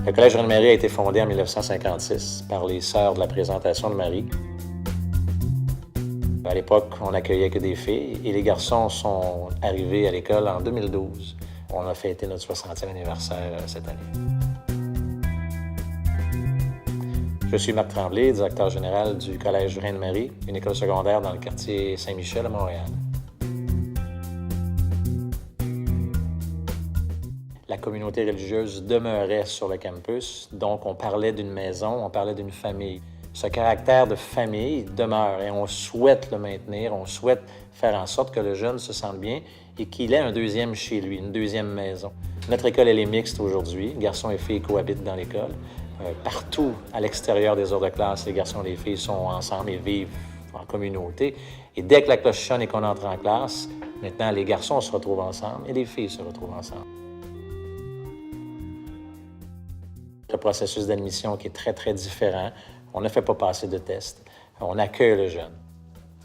Le Collège Reine-Marie a été fondé en 1956 par les Sœurs de la Présentation de Marie. À l'époque, on n'accueillait que des filles et les garçons sont arrivés à l'école en 2012. On a fêté notre 60e anniversaire cette année. Je suis Marc Tremblay, directeur général du Collège Reine-Marie, une école secondaire dans le quartier Saint-Michel à Montréal. La communauté religieuse demeurait sur le campus, donc on parlait d'une maison, on parlait d'une famille. Ce caractère de famille demeure et on souhaite le maintenir, on souhaite faire en sorte que le jeune se sente bien et qu'il ait un deuxième chez lui, une deuxième maison. Notre école, elle est mixte aujourd'hui. Garçons et filles cohabitent dans l'école. Partout à l'extérieur des heures de classe, les garçons et les filles sont ensemble et vivent en communauté. Et dès que la cloche sonne et qu'on entre en classe, maintenant, les garçons se retrouvent ensemble et les filles se retrouvent ensemble. Le processus d'admission qui est très, très différent. On ne fait pas passer de tests. On accueille le jeune.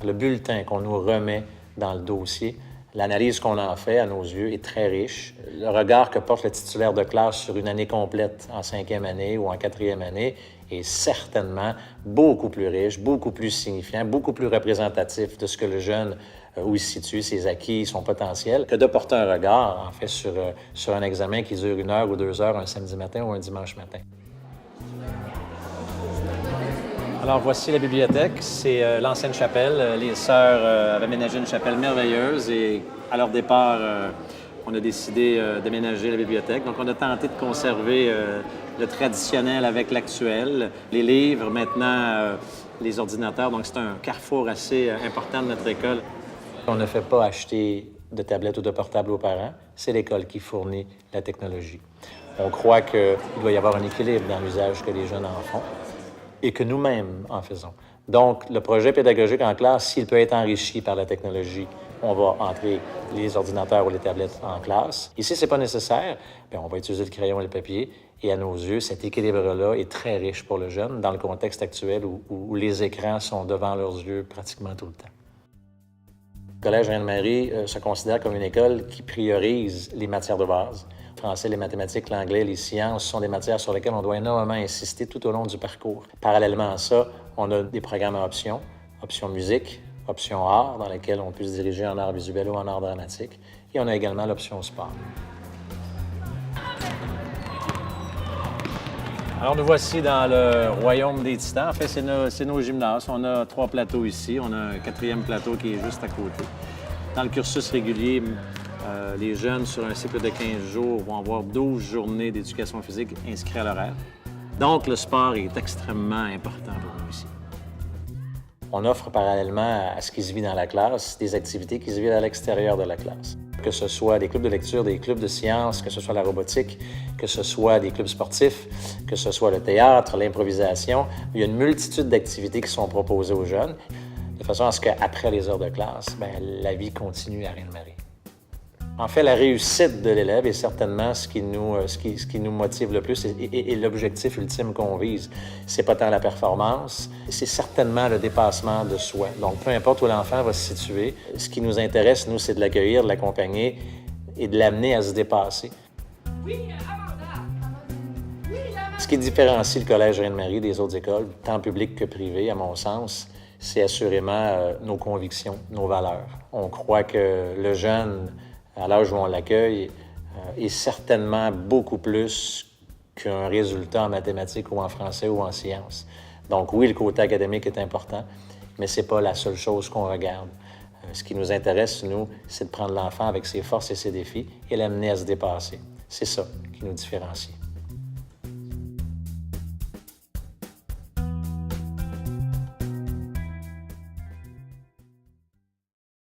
Le bulletin qu'on nous remet dans le dossier, l'analyse qu'on en fait, à nos yeux, est très riche. Le regard que porte le titulaire de classe sur une année complète en 5e année ou en 4e année est certainement beaucoup plus riche, beaucoup plus signifiant, beaucoup plus représentatif de ce que le jeune, où il se situe, ses acquis, son potentiel, que de porter un regard, en fait, sur un examen qui dure 1 heure ou 2 heures un samedi matin ou un dimanche matin. Alors, voici la bibliothèque. C'est l'ancienne chapelle. Les sœurs avaient aménagé une chapelle merveilleuse et à leur départ, on a décidé d'aménager la bibliothèque. Donc, on a tenté de conserver le traditionnel avec l'actuel. Les livres, maintenant, les ordinateurs. Donc, c'est un carrefour assez important de notre école. On ne fait pas acheter de tablettes ou de portables aux parents. C'est l'école qui fournit la technologie. On croit qu'il doit y avoir un équilibre dans l'usage que les jeunes en font et que nous-mêmes en faisons. Donc, le projet pédagogique en classe, s'il peut être enrichi par la technologie, on va entrer les ordinateurs ou les tablettes en classe. Et si ce n'est pas nécessaire, bien, on va utiliser le crayon et le papier. Et à nos yeux, cet équilibre-là est très riche pour le jeune dans le contexte actuel où les écrans sont devant leurs yeux pratiquement tout le temps. Le Collège Reine-Marie se considère comme une école qui priorise les matières de base. Le français, les mathématiques, l'anglais, les sciences sont des matières sur lesquelles on doit énormément insister tout au long du parcours. Parallèlement à ça, on a des programmes à option musique, option art, dans lesquels on peut se diriger en art visuel ou en art dramatique. Et on a également l'option sport. Alors, nous voici dans le royaume des titans. En fait, c'est nos gymnases. On a 3 plateaux ici. On a un 4e plateau qui est juste à côté. Dans le cursus régulier, les jeunes, sur un cycle de 15 jours, vont avoir 12 journées d'éducation physique inscrites à l'horaire. Donc, le sport est extrêmement important pour nous ici. On offre parallèlement à ce qui se vit dans la classe des activités qui se vivent à l'extérieur de la classe. Que ce soit des clubs de lecture, des clubs de sciences, que ce soit la robotique, que ce soit des clubs sportifs, que ce soit le théâtre, l'improvisation. Il y a une multitude d'activités qui sont proposées aux jeunes, de façon à ce qu'après les heures de classe, bien, la vie continue à Reine-Marie. En fait, la réussite de l'élève est certainement ce qui nous motive le plus et l'objectif ultime qu'on vise. C'est pas tant la performance, c'est certainement le dépassement de soi. Donc, peu importe où l'enfant va se situer, ce qui nous intéresse, nous, c'est de l'accueillir, de l'accompagner et de l'amener à se dépasser. Ce qui différencie le Collège Reine-Marie des autres écoles, tant publiques que privées, à mon sens, c'est assurément nos convictions, nos valeurs. On croit que le jeune, à l'âge où on l'accueille, est certainement beaucoup plus qu'un résultat en mathématiques ou en français ou en sciences. Donc oui, le côté académique est important, mais ce n'est pas la seule chose qu'on regarde. Ce qui nous intéresse, nous, c'est de prendre l'enfant avec ses forces et ses défis et l'amener à se dépasser. C'est ça qui nous différencie.